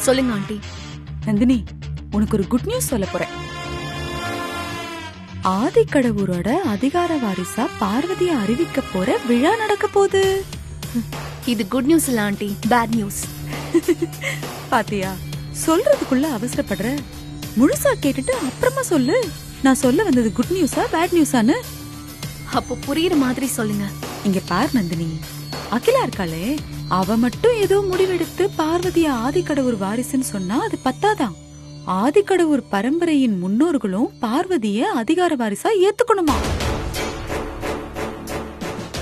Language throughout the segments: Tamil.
சொல்லுங்க ஆண்டி. நந்தினி, உனக்கு ஒரு குட் நியூஸ் சொல்ல போறேன். ஆதிக்கடவுரோட அதிகார வாரிசா பார்வதியை அறிவிக்க போற விழா நடக்க போகுது. இது குட் நியூஸ் இல்ல ஆண்டி, பேட் நியூஸ். பாத்தியா, சொல்றதுக்குள்ள அவசரப்படுற. முழுசா கேட்டுட்டு அப்புறமா சொல்லு. நான் சொல்ல வந்தது குட் நியூஸா பேட் நியூஸான்னு. அப்போ புரியுற மாதிரி சொல்லுங்க. இங்க பார் நந்தினி, அகிலா இருக்காளே, அவ மட்டும் ஏதோ முடிவெடுத்து பார்வதிய ஆதிக்கடவுர் வாரிசுன்னு சொன்னா அது பத்தாதான். ஆதிக்கடவுர் பரம்பரையின் முன்னோர்களும் பார்வதிய அதிகார வாரிசா ஏத்துக்கணுமா.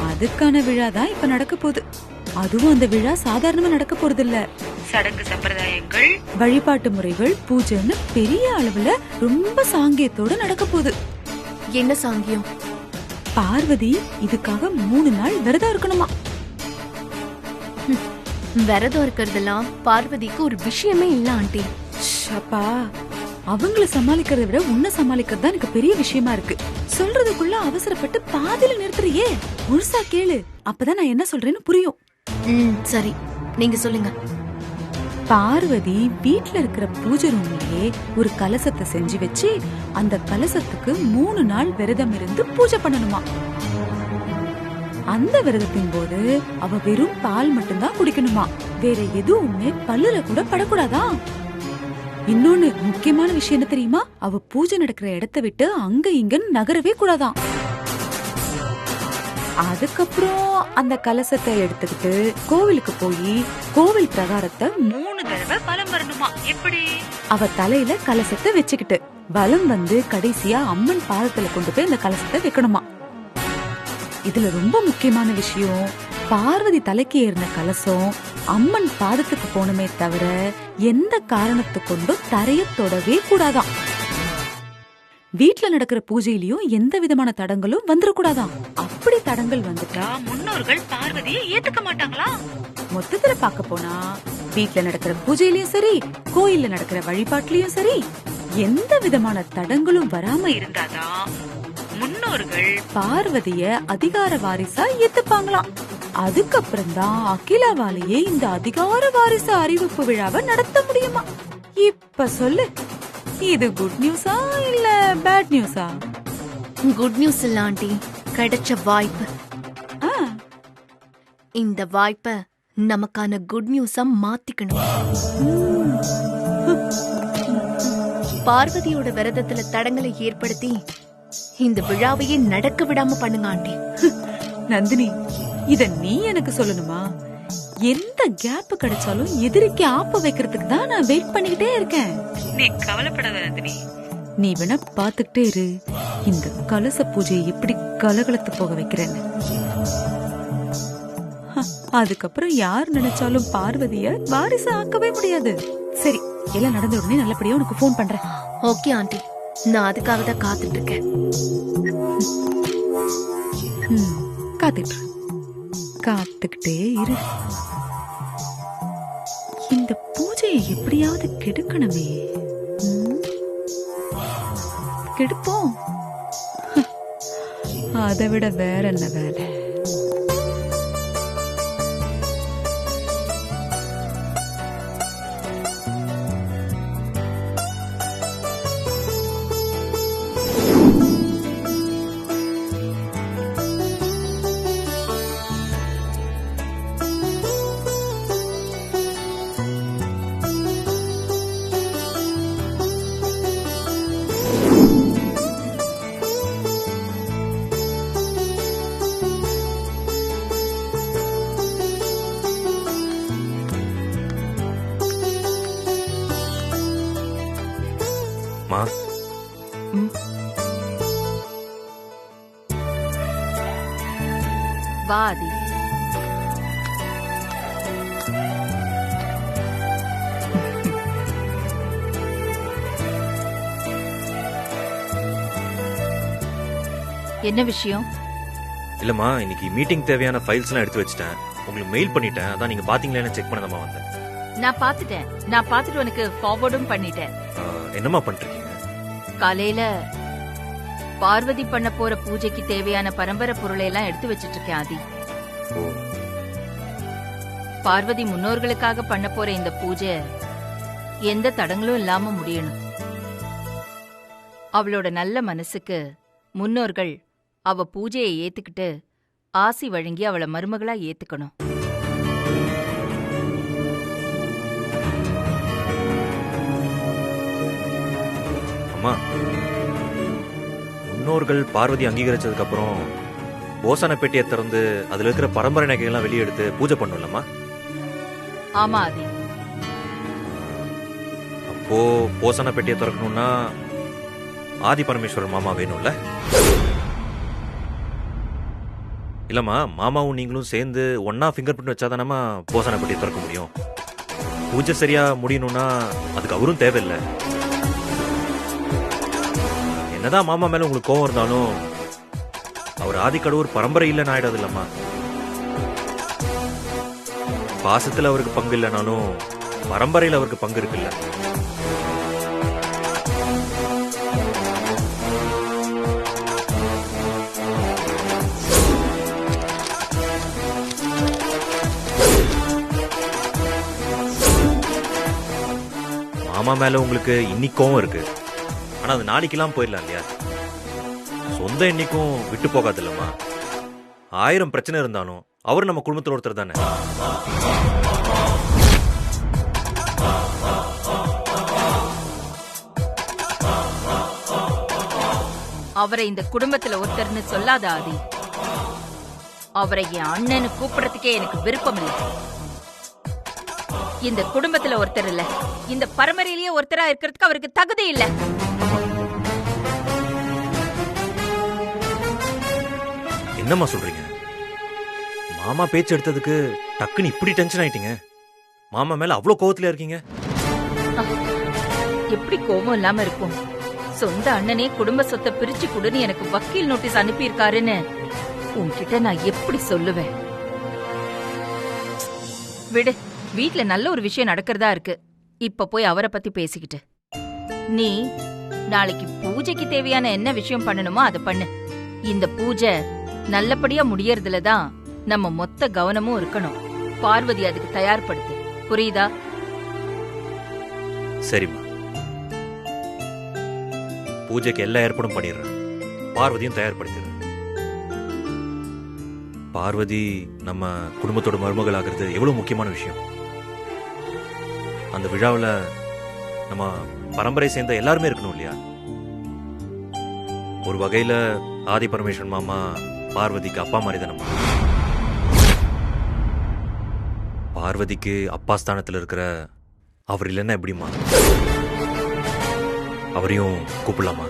அதுக்கான விழா தான் இப்ப நடக்க போகுது. அதுவும் அந்த விழா சாதாரணமா நடக்க போறது இல்ல. சடங்கு சம்பிரதாயங்கள், வழிபாட்டு முறைகள், பூஜைன்னு பெரிய அளவுல ரொம்ப சாங்கியத்தோட நடக்க போகுது. என்ன சாங்கியம்? பார்வதி இதுக்காக 3 நாள் விரதம் இருக்கணுமா. விரதம் இருக்கிறதெல்லாம் பார்வதிக்கு ஒரு விஷயமே இல்ல ஆண்டி. அப்பா, அவங்கள சமாளிக்கிறத விட உன்னை சமாளிக்கிறது தான் எனக்கு பெரிய விஷயமா இருக்கு. சொல்றதுக்குள்ள அவசரப்பட்டு பாதியில நிறுத்துறியே. முழுசா கேளு, அப்பதான் நான் என்ன சொல்றேன்னு புரியும். சரி, நீங்க சொல்லுங்க. பார்வதி வீட்ல இருக்கிற பூஜை ரூம்லயே ஒரு கலசத்தை செஞ்சு வச்சு அந்த கலசத்துக்கு 3 நாள் விரதம் இருந்து பூஜை பண்ணணுமா. அந்த விரதத்தின் போது அவ வெறும் பால் மட்டும்தான் குடிக்கணுமா. வேற எதுவுமே பல்லுல கூட படக்கூடாதா. இன்னொன்னு முக்கியமான விஷயம் என்ன தெரியுமா? அவ பூஜை நடக்கிற இடத்தை விட்டு அங்க இங்கன்னு நகரவே கூடாதான். அதுக்கப்புறம் அந்த கலசத்தை எடுத்துக்கிட்டு கோவிலுக்கு போய் கோவில் பிரகாரத்தை 3 தடவை வலம் வரணுமா. எப்படி? அவ தலையில கலசத்தை வச்சுக்கிட்டு வலம் வந்து கடைசியா அம்மன் பாதத்துல கொண்டு போய் அந்த கலசத்தை வைக்கணுமா. இதுல ரொம்ப முக்கியமான விஷயம், பார்வதி தலைக்கு ஏறின கலசம் அம்மன் பாதத்துக்கு போனமே தவிர எந்த காரணத்தை கொண்டும் தரைய தொடவே கூடாதாம். வீட்டுல நடக்கிற பூஜையிலயும் எந்த விதமான தடங்களும் வந்துடக்கூடாதாம். அப்படி தடங்கள் வந்துட்டா முன்னோர்கள் பார்வதியை ஏத்துக்க மாட்டாங்களா. மொத்தத்துல பாக்க போனா வீட்டுல நடக்கிற பூஜையிலயும் சரி, கோயில்ல நடக்கிற வழிபாட்டுலயும் சரி, எந்த விதமான தடங்களும் வராம இருந்தாதான் முன்னோர்கள் பார்வதிய அதிகார வாரிசா ஏத்துப்பாங்களாம். அதுக்கப்புறம் தான் அகிலாவாலேயே இந்த அதிகார வாரிசு அறிவிப்பு விழாவை நடத்த முடியுமா. இப்ப சொல்லு, இது குட் நியூஸா இல்ல பேட் நியூஸா? குட் நியூஸ் இல்ல ஆண்டி, கிடைச்ச வாய்ப்பு. இந்த வாய்ப்பை நமக்கான குட் நியூஸா மாத்திக்கணும். பார்வதியோட விரதத்துல தடங்களை ஏற்படுத்தி இந்த விழாவையே நடக்க விடாம பண்ணுங்க ஆண்டி. நந்தினி, இத நீ எனக்கு சொல்லணுமா? எந்த கேப் கிடைச்சாலும் எதிரிக்கு ஆப்ப வைக்கிறதுக்கு தான் நான் வெயிட் பண்ணிக்கிட்டே இருக்கேன். நீ கவலைப்படாத நந்தினி, நீ வேணா பாத்துக்கிட்டே இரு இந்த கலச பூஜையை எப்படி கலகலத்து போக வைக்கிறேன்னு. அதுக்கப்புறம் யார் நினைச்சாலும் பார்வதிய வாரிசு ஆக்கவே முடியாது. சரி, எல்லாம் நடந்த உடனே நல்லபடியா உனக்கு போன் பண்றேன். ஓகே ஆண்டி, நான் அதுக்காக தான் காத்துட்டு இருக்கேன். காத்துக்கிட்டே இரு. இந்த பூஜையை எப்படியாவது கெடுக்கணுமே. கெடுப்போம், அதை விட வேற என்ன வேலை? வாதி என்ன விஷயம்? இல்லம்மா, இன்னைக்கு மீட்டிங் தேவையான ஃபைல்ஸ் எல்லாம் எடுத்து வச்சிட்டேன். உங்களுக்கு மெயில் பண்ணிட்டேன். அதான் நீங்க பாத்தீங்களா செக் பண்ணதாமா வந்தேன். நான் பார்த்துட்டு உனக்கு ஃபார்வர்டும் பண்ணிட்டேன். என்னம்மா பண்றீங்க? காலையில பார்வதி பண்ண போற பூஜைக்கு தேவையான பரம்பரை பொருளை எல்லாம் எடுத்து வச்சிட்டு இருக்கேன் ஆதி. பார்வதி முன்னோர்களுக்காக பண்ண போற இந்த பூஜை எந்த தடங்களும் இல்லாம முடியணும். அவளோட நல்ல மனசுக்கு முன்னோர்கள் அவ பூஜையை ஏத்துக்கிட்டு ஆசி வழங்கி அவளை மருமகளா ஏத்துக்கணும். அம்மா, முன்னோர்கள் பார்வதி அங்கீகரிச்சதுக்கு அப்புறம் போசன பெட்டியை திறந்து அதுல இருக்கிற பரம்பரை நகைகள்லாம் வெளியே எடுத்து பூஜை பண்ணும்லம்மா. ஆமா ஆதி. அப்போ போசன பெட்டியை திறக்கணும்னா ஆதி பரமேஸ்வரர் மாமா வேணும்ல? இல்லம்மா, மாமாவும் நீங்களும் சேர்ந்து ஒன்னா ஃபிங்கர் பிரிண்ட் வச்சாதானமா போசன பெட்டியை திறக்க முடியும். பூஜை சரியா முடியணும்னா அதுக்கு அவரும் தேவையில்லை. என்னதான் மாமா மேல உங்களுக்கு கோவம் இருந்தாலும் அவர் ஆதிக்கடவுர் பரம்பரை இல்லைன்னு ஆயிடாது இல்லம்மா. பாசத்துல அவருக்கு பங்கு இல்லைனாலும் பரம்பரையில் அவருக்கு பங்கு இருக்குல்ல. மாமா மேல உங்களுக்கு இன்னைக்கு கோவம் இருக்கு, ஆனா அது நாளைக்கெல்லாம் போயிடலாம் இல்லையா? சொந்த இன்னைக்கும் விட்டு போகாது இல்லம்மா. 1000 பிரச்சனை இருந்தாலும் அவர் நம்ம குடும்பத்தில் ஒருத்தர் தானே. அவரை இந்த குடும்பத்துல ஒருத்தர்னு சொல்லாத ஆதி. அவரை என் அண்ணன்னு கூப்பிடறதுக்கே எனக்கு விருப்பம் இல்லை. இந்த குடும்பத்துல ஒருத்தர் இல்ல, இந்த பரம்பரையிலேயே ஒருத்தரா இருக்கிறதுக்கு அவருக்கு தகுதி இல்ல. என்னம்மா சொல்றீங்க? மாமா பேச்சு எடுத்ததுக்கு டக்குன்னு இப்படி டென்ஷன் ஆயிட்டீங்க. மாமா மேல அவ்வளவு கோவத்துல இருக்கீங்க. எப்படி கோபம் இல்லாம இருக்கும்? சொந்த அண்ணனே குடும்ப சொத்தை பிரிச்சு கொடுன்னு எனக்கு வக்கீல் நோட்டீஸ் அனுப்பி இருக்காருன்னு உன்கிட்ட நான் எப்படி சொல்லுவேன்? விடு, வீட்ல நல்ல ஒரு விஷயம் நடக்கிறதா இருக்கு. இப்ப போய் அவரை பத்தி பேசிக்கிட்டு நீ நாளைக்கு பூஜைக்கு தேவையான என்ன விஷயம் பண்ணணுமோ அதை பண்ணு. இந்த பூஜை நல்லபடியா முடியறதுலதான் நம்ம மொத்த கவனமும் இருக்கணும். பார்வதி அதுக்கு தயார்படுத்து, புரியுதா? சரிம்மா, பூஜைக்கு எல்லா ஏற்பாடும் பண்ணிடுறேன். பார்வதியும் தயார்படுத்திடுறேன். பார்வதி நம்ம குடும்பத்தோட மருமகள் ஆகிறது எவ்வளவு முக்கியமான விஷயம். அந்த விழாவில் நம்ம பரம்பரை சேர்ந்த எல்லாருமே இருக்கணும் இல்லையா? ஒரு வகையில ஆதி பரமேஸ்வரன் மாமா பார்வதிக்கு அப்பா மாதிரி தானம்மா. பார்வதிக்கு அப்பா ஸ்தானத்தில் இருக்கிற அவர் இல்லைன்னா எப்படிமா? அவரையும் கூப்பிடலாமா?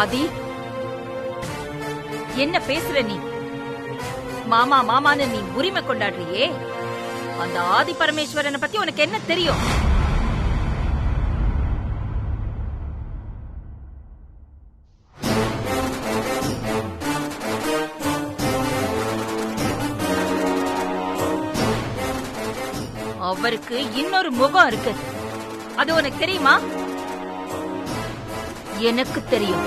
ஆதி, என்ன பேசுற நீ? மாமா மாமான்னு நீ உரிமை கொண்டாடுறியே, அந்த ஆதி பரமேஸ்வரனை பத்தி உனக்கு என்ன தெரியும்? அவருக்கு இன்னொரு முகம் இருக்கு, அது உனக்கு தெரியுமா? எனக்கு தெரியும்.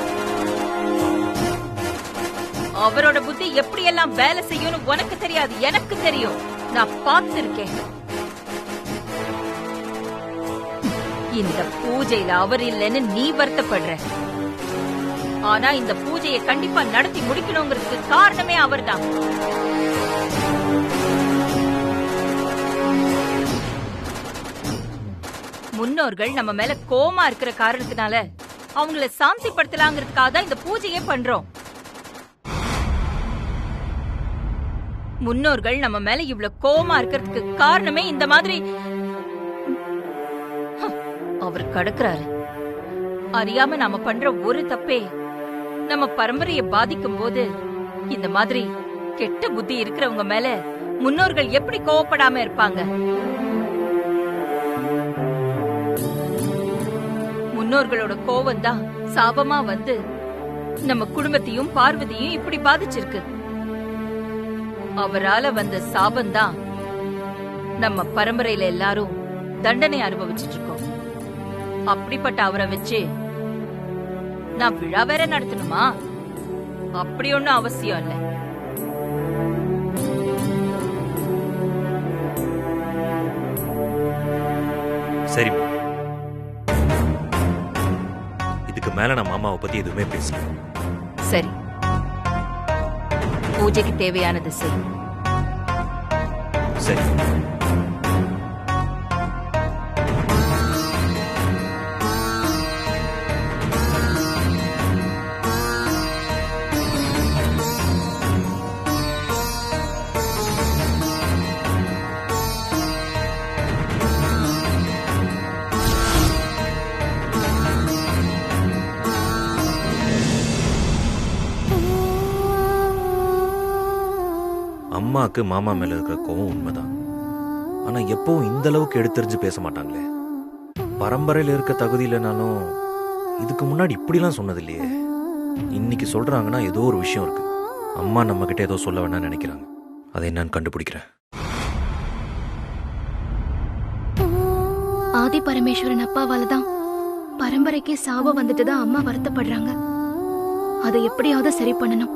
அவரோட புத்தி எப்படியெல்லாம் வேலை செய்யும்னு உனக்கு தெரியாது, எனக்கு தெரியும். நான் பார்த்திருக்கேன். இந்த பூஜையில அவர் இல்லைன்னு நீ வருத்தப்படுற, ஆனா இந்த பூஜையை கண்டிப்பா நடத்தி முடிக்கணுங்கிறதுக்கு காரணமே அவர்தான். முன்னோர்கள் நம்ம மேல கோமா இருக்கிற காரணத்தினால அவங்கள சாந்தி படுத்தலாங்கிறதுக்காக தான் இந்த பூஜையே பண்றோம். முன்னோர்கள் நம்ம மேல இவ்வளவு கோமா இருக்கிறதுக்கு காரணமே இந்த மாதிரி அவர் கடக்குறாரு. அறியாம நாம பண்ற ஒரு தப்பே நம்ம பரம்பரையை பாதிக்கும் போது இந்த மாதிரி கெட்ட புத்தி இருக்கிறவங்க மேல முன்னோர்கள் எப்படி கோவப்படாம இருப்பாங்க? முன்னோர்களோட கோவம் தான் சாபமா வந்து நம்ம குடும்பத்தையும் பார்வதியும் இப்படி பாதிச்சிருக்கு. அவரால வந்த சாபம் தான் நம்ம பரம்பரையில எல்லாரும் தண்டனை அனுபவிச்சுட்டு இருக்கோம். அப்படிப்பட்ட அவரை வச்சு நான் விழா வேற நடத்தணுமா? அப்படி ஒண்ணும் அவசியம் இல்லை. சரி, மேல நான் மாமாவை பத்தி எதுவுமே பேசல. சரி, பூஜைக்கு தேவையானது செய். சரி. அம்மாக்கு மாமா மேல இருக்கிற கோவம் உண்மைதான். ஆனா எப்பவும் இந்த அளவுக்கு எடுத்தெறிஞ்சு பேச மாட்டாங்களே. பரம்பரையில இருக்க தகுதி இல்லைனாலும் இதுக்கு முன்னாடி இப்படிலாம் சொன்னது இல்லையே. இன்னைக்கு சொல்றாங்கன்னா ஏதோ ஒரு விஷயம் இருக்கு. அம்மா நம்ம கிட்ட ஏதோ சொல்ல வேணாம்னு நினைக்கிறாங்க. அதை என்னன்னு கண்டுபிடிக்கிறேன். ஆதி பரமேஸ்வரன் அப்பாவால தான் பரம்பரைக்கே சாபம் வந்துட்டு தான் அம்மா வருத்தப்படுறாங்க. அதை எப்படியாவது சரி பண்ணணும்.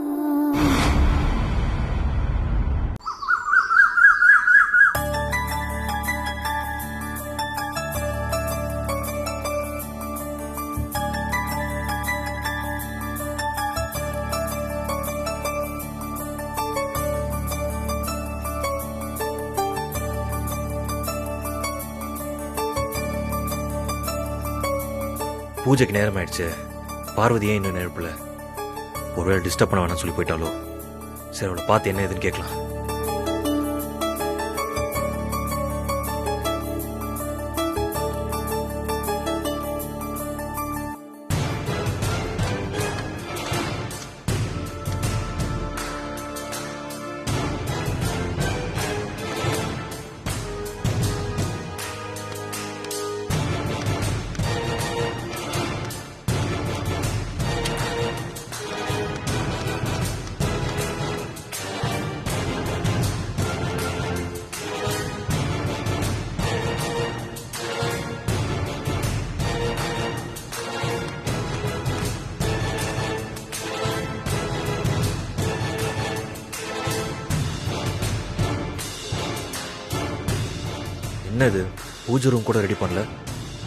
பூஜைக்கு நேரம் ஆயிடுச்சு. பார்வதியே இன்னும் நேரப்பில்ல. ஒருவேளை டிஸ்டர்ப் பண்ண வேணாம்னு சொல்லி போயிட்டாலோ. சரி, அவளை பார்த்து என்ன ஏதுன்னு கேட்கலாம். என்னது, பூஜை ரூம் கூட ரெடி பண்ணல?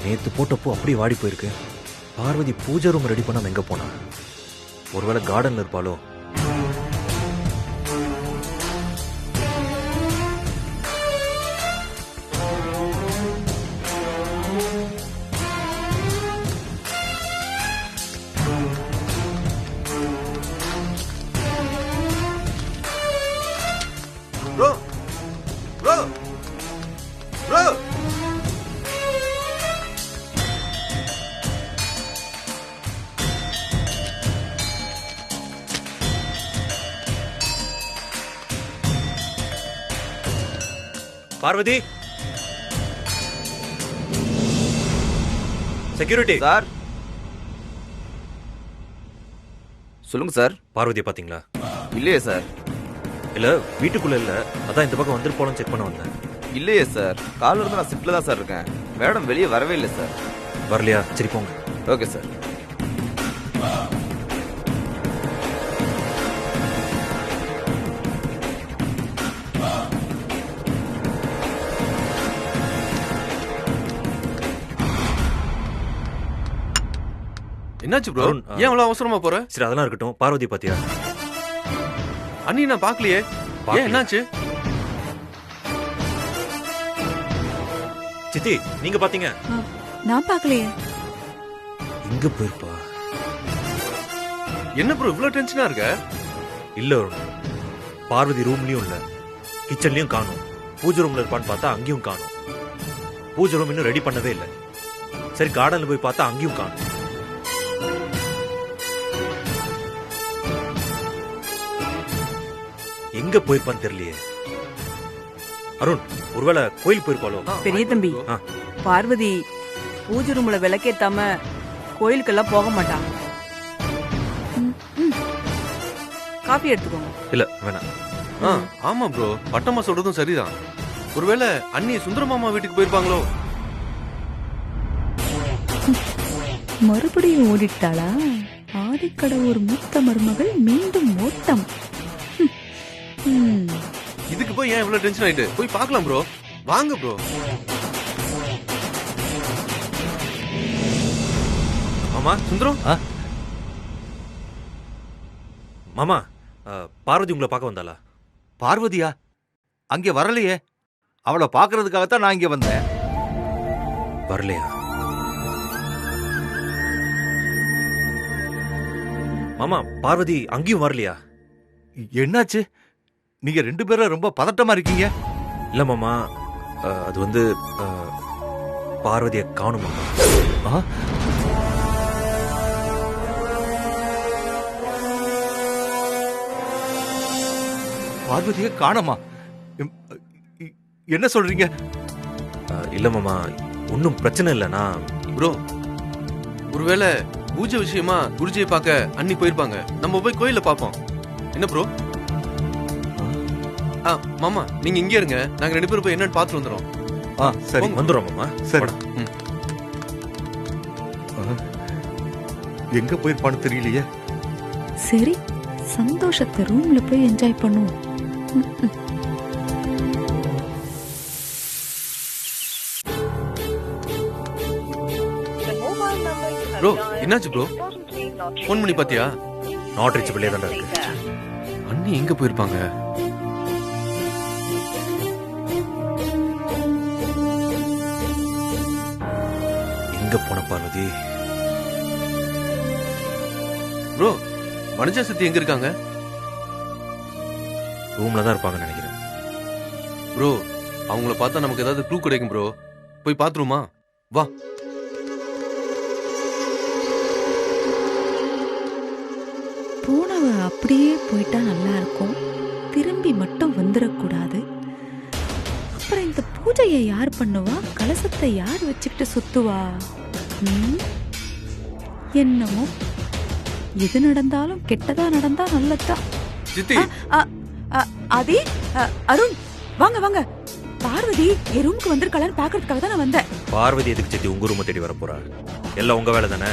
நேற்று போட்டப்போ அப்படியே வாடி போயிருக்கு. பார்வதி பூஜை ரூம் ரெடி பண்ணாம எங்க போனா? ஒருவேளை கார்டன்ல இருப்பாளோ? Bro bro bro Parvathi, security sir. சொல்லுங்க சார். பார்வதியை பாத்தீங்களா? இல்லையே சார். இல்ல, வீட்டுக்குள்ள இல்ல. அதான் இந்த பக்கம் வந்துட்டு போலாம் செக் பண்ண வந்தேன். இல்லையே சார். காலைல இருந்து நான் ஷிஃப்ட்ல தான் சார் இருக்கேன். மேடம் வெளியே வரவே இல்லை சார். வரலையா? சரி, போங்க. Okay sir. என்னாச்சு ப்ரோ? அருண், ஏன் அவ்வளவு அவசரமா போற? சரி, அதெல்லாம் இருக்கட்டும். பார்வதி பாத்தியா? அண்ணி நான் பாக்கலையே. பாக்கலையா? ஏன் என்னாச்சு? சித்தி, நீங்க பாத்தீங்க? நான் பாக்கலையே. இங்க போயிருப்பா. என்ன ப்ரோ இவ்ளோ டென்ஷனா இருக்க? இல்ல அருண், பார்வதி ரூம்லயும் இல்ல, கிச்சன்லயும் காணும். பூஜை ரூம்ல இருப்பான்னு பார்த்தா அங்கேயும் காணும். பூஜை ரூம் இன்னும் ரெடி பண்ணவே இல்லை. சரி, கார்டன்ல போய் பார்த்தா அங்கேயும் காணும். எங்க போயிருப்பான்னு தெரியலையே. அருண், ஒருவேளை கோயில் போயிருப்பாளோ? பெரிய தம்பி, ஆ. பார்வதி பூஜை ரூம்ல விளக்கேத்தாம கோயிலுக்கெல்லாம் போக மாட்டான். காஃபி எடுத்துக்கோங்க. இல்ல, வேணாம். ஆமா ப்ரோ, பட்டம்மா சொல்றதும் சரிதான். ஒருவேளை அண்ணி சுந்தரமாமா வீட்டுக்கு போயிருப்பாங்களோ? மறுபடியும் ஓடிட்டாளா? ஆதிக்கடவுர் மூத்த மருமகள் மீண்டும் ஓட்டம். இதுக்கு போய் ஏன் இவ்ளோ டென்ஷன் ஆயிட்டு? போய் பார்க்கலாம் ப்ரோ. வாங்க ப்ரோ. ஆமா, மாமா சுந்தரம் மாமா பார்வதி உங்களை பார்க்க வந்தாளா? பார்வதியா? அங்கே வரலையே. அவளை பார்க்கறதுக்காகத்தான் நான் இங்க வந்தேன். வரலையா? மாமா பார்வதி அங்கேயும் வரலையா? என்னாச்சு? நீங்க 2 பேரும் ரொம்ப பதட்டமா இருக்கீங்க. இல்ல மாமா, அது வந்து பார்வதியை காணும் மாமா. பார்வதியை காணோமா? என்ன சொல்றீங்க? இல்ல மாமா, ஒன்றும் பிரச்சனை இல்லைண்ணா. ப்ரோ, ஒருவேளை பூஜை விஷயமா குருஜியை பார்க்க அண்ணி போயிருப்பாங்க. நம்ம போய் கோயில பாப்போம். என்ன ப்ரோ? மாமா நீங்க இங்கே இருங்க, நாங்க 2 பேரும் போய் என்னன்னு பார்த்துட்டு வந்துடும். சரி, வந்துடும் மாமா. சரி. எங்க போயிருப்பான்னு தெரியலையே. சரி, சந்தோஷத்தை ரூம்ல போய் என்ஜாய் பண்ணுவோம். ப்ரோ என்னாச்சு ப்ரோ? ஃபோன் பண்ணி பாத்தியா? நாட் ரீச்சபிளே தான் இருக்கு. அண்ணி எங்க போயிருப்பாங்க? எங்க போன பார்வதி? ப்ரோ, வனஜா சித்தி எங்க இருக்காங்க? ரூம்ல தான் இருப்பாங்கன்னு நினைக்கிறேன். ப்ரோ, அவங்கள பார்த்தா நமக்கு ஏதாவது க்ளூ கிடைக்கும் ப்ரோ. போய் பாத்துருமா? வா. போனவ அப்படியே போயிட்டா நல்லா இருக்கும். திரும்பி மட்டும் வந்துடக்கூடாது. அப்புறம் இந்த பூஜையை யார் பண்ணுவா? கலசத்தை யார் வச்சுக்கிட்டு சுத்துவா? என்னமோ, எது நடந்தாலும் கெட்டதா நடந்தா நல்லதா. சித்தி ஆதி, அருண், வாங்க வாங்க. பார்வதி என் ரூமுக்கு வந்திருக்கலான்னு பாக்குறதுக்காக தான் நான் வந்தேன். பார்வதி எதுக்கு சித்தி உங்க ரூமை தேடி வர போறா? எல்லாம் உங்க வேலை தானே.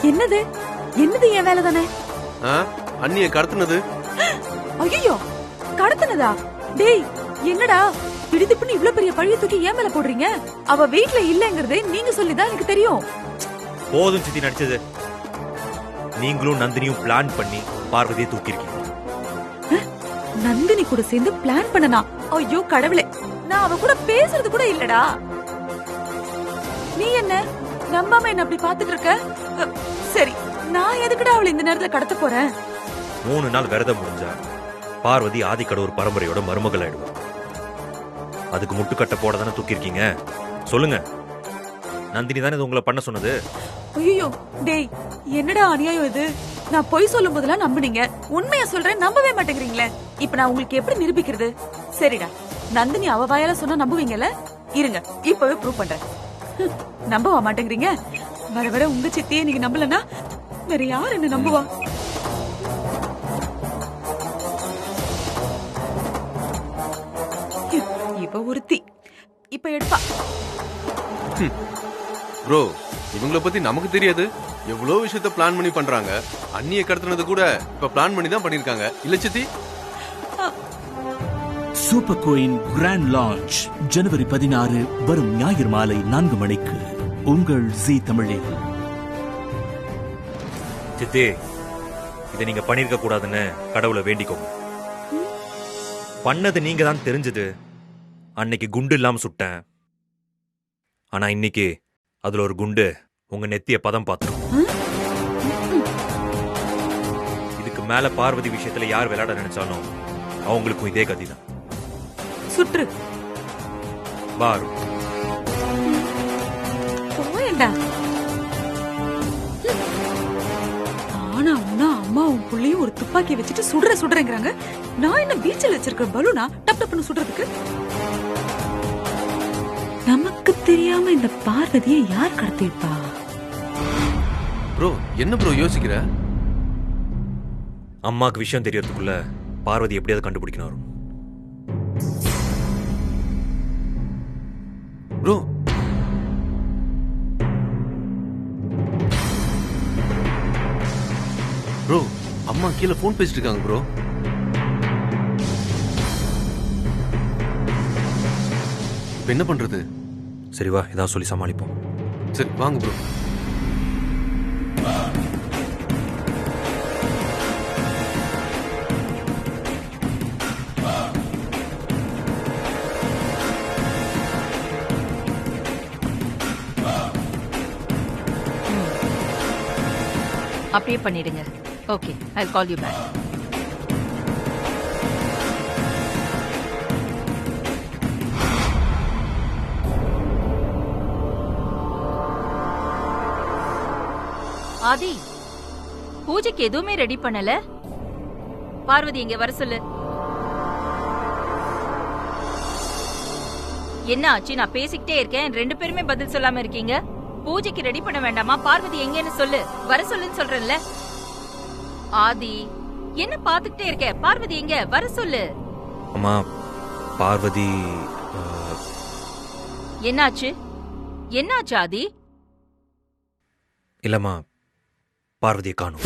என்னது என்னது என் வேலை தானே? அண்ணிய கடத்துனது. ஐயோ, கடத்துனதா? டேய், என்னடா திடுதிப்புன்னு இவ்ளோ பெரிய பழிய தூக்கி ஏன் மேல போடுறீங்க? அவ வீட்ல இல்லங்கிறதே நீங்க சொல்லிதான் எனக்கு தெரியும். போதும் சித்தி நடிச்சது. நீங்களும் நந்தினியும் பிளான் பண்ணி பார்வதியை தூக்கிருக்கீங்க. நந்தினி கூட சேர்ந்து பிளான் பண்ணனா? ஐயோ கடவுளே, நான் அவ கூட பேசுறது கூட இல்லடா. நீ என்ன நம்பாம என்ன அப்படி பாத்துட்டு இருக்க? சரி, நான் எதுக்குடா அவளை இந்த நேரத்துல கடத்த போறேன்? 3 நாள் விரதம் முடிஞ்சா பார்வதி ஆதிக்கடவுர் பரம்பரையோட மருமகள் ஆயிடுவா. அதுக்கு முட்டுக்கட்டை போட தானே தூக்கிருக்கீங்க. சொல்லுங்க, நந்தினி தானே இது உங்களை பண்ண சொன்னது? ஐயோ டேய், என்னடா அநியாயம் இது? நான் பொய் சொல்லும் போதெல்லாம் நம்புனீங்க, உண்மையா சொல்றேன் நம்பவே மாட்டேங்கிறீங்களே. இப்ப நான் உங்களுக்கு எப்படி நிரூபிக்கிறது? சரிடா, நந்தினி அவ வாயால சொன்னா நம்புவீங்கல்ல? இருங்க, இப்பவே ப்ரூவ் பண்றேன். நம்பவா மாட்டேங்கிறீங்க? வர வர உங்க சித்தியே நீங்க நம்பலன்னா வேற யார் என்ன நம்புவா? இப்ப ஒருத்தி இப்ப எடுப்பா. ப்ரோ, இவங்கள பத்தி நமக்கு தெரியாது. எவ்வளவு விஷயத்த பிளான் பண்ணி பண்றாங்க. அண்ணிய கடத்துனது கூட இப்ப பிளான் பண்ணி தான் பண்ணிருக்காங்க. இல்ல சித்தி? சூப்பர் கோயின் கிராண்ட் லான்ச் ஜனவரி 16 வரும் ஞாயிறு மாலை 4 மணிக்கு உங்கள் ஜீ தமிழில். சித்தி, இதை நீங்க பண்ணிருக்க கூடாதுன்னு கடவுளை வேண்டிக்கோங்க. பண்ணது நீங்க தான் தெரிஞ்சது. அன்னைக்கு குண்டு இல்லாம சுட்டேன். ஆனா இன்னைக்கு அதுல ஒரு குண்டு உங்க நெத்திய பதம் பார்த்துரும். இதுக்கு மேல பார்வதி விஷயத்துல யார் விளையாட நினைச்சாலும் அவங்களுக்கும் இதே கதிதான். சுற்று பாரு போயண்டா. ஆனா உன்னா அம்மாவும் புள்ளையும் ஒரு துப்பாக்கி வச்சுட்டு சுடுறேங்கிறாங்க. நான் என்ன பீச்சில் வச்சிருக்க பலூனா டப் டப்னு சுடுறதுக்கு? நமக்கு தெரியாம இந்த பார்வதியை யார் கடத்திருப்பா? ப்ரோ, என்ன ப்ரோ யோசிக்கிற? அம்மாக்கு விஷயம் தெரியறதுக்குள்ள பார்வதி எப்படியாவது கண்டுபிடிக்கணும். ப்ரோ, ப்ரோ, அம்மா கீழே போன் பேசிட்டு இருக்காங்க ப்ரோ. இப்ப என்ன பண்றது? சரி வா, ஏதாவது சொல்லி சமாளிப்போம். சரி வாங்க ப்ரோ. அப்படியே பண்ணிடுங்க. Okay, I'll call you back. ஆதி, பூஜைக்கு எதுவுமே ரெடி பண்ணல. பார்வதி இங்க வர சொல்லு. என்ன ஆச்சு? நான் பேசிக்கிட்டே இருக்கேன், 2 பேருமே பதில் சொல்லாம இருக்கீங்க. பூஜைக்கு ரெடி பண்ண வேண்டாமா? பார்வதி எங்கன்னு சொல்லு. வர சொல்லுன்னு சொல்றேன்ல. ஆதி, என்ன பாத்துக்கிட்டே இருக்க? பார்வதி எங்க? வர சொல்லு. அம்மா, பார்வதி என்னாச்சு? என்னாச்சு ஆதி? இல்லம்மா, பார்வதியை காணோம்.